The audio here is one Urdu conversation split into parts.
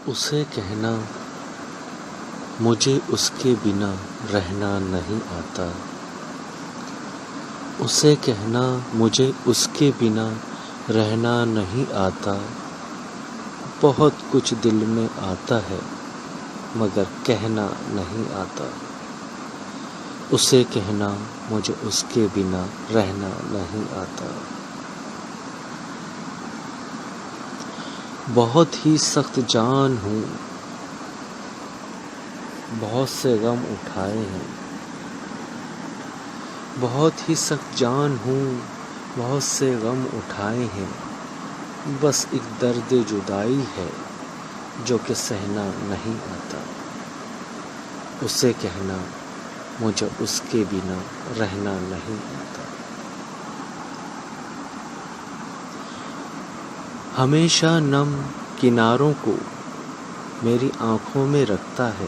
اسے کہنا مجھے اس کے بنا رہنا نہیں آتا، اسے کہنا مجھے اس کے بنا رہنا نہیں آتا، بہت کچھ دل میں آتا ہے مگر کہنا نہیں آتا، اسے کہنا مجھے اس کے بنا رہنا نہیں آتا۔ بہت ہی سخت جان ہوں، بہت سے غم اٹھائے ہیں، بہت ہی سخت جان ہوں، بہت سے غم اٹھائے ہیں، بس ایک درد جدائی ہے جو کہ سہنا نہیں آتا، اسے کہنا مجھے اس کے بنا رہنا نہیں آتا۔ ہمیشہ نم کناروں کو میری آنکھوں میں رکھتا ہے،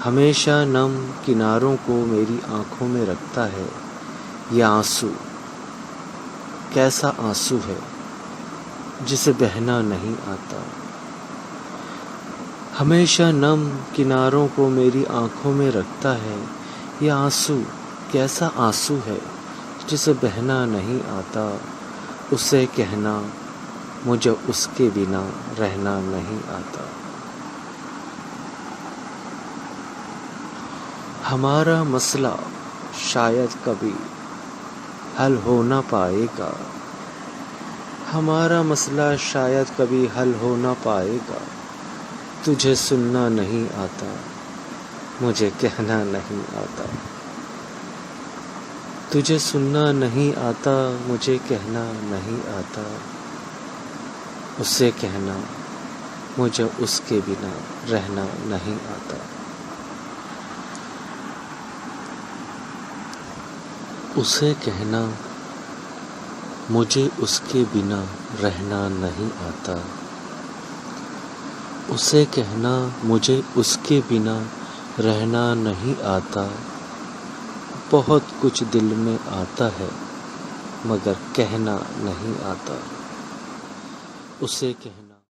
ہمیشہ نم کناروں کو میری آنکھوں میں رکھتا ہے، یہ آنسو کیسا آنسو ہے جسے بہنا نہیں آتا، ہمیشہ نم کناروں کو میری آنکھوں میں رکھتا ہے، یہ آنسو کیسا آنسو ہے جسے بہنا نہیں آتا، اسے کہنا مجھے اس کے بنا رہنا نہیں آتا۔ ہمارا مسئلہ شاید کبھی حل ہو نہ پائے گا، ہمارا مسئلہ شاید کبھی حل ہو نہ پائے گا، تجھے سننا نہیں آتا، مجھے کہنا نہیں آتا، تجھے سننا نہیں آتا، مجھے کہنا نہیں آتا، اسے کہنا مجھے اس کے بنا رہنا نہیں آتا۔ اسے کہنا مجھے اس کے بنا رہنا نہیں آتا، اسے کہنا مجھے اس کے بنا رہنا نہیں آتا، بہت کچھ دل میں آتا ہے مگر کہنا نہیں آتا، اسے کہنا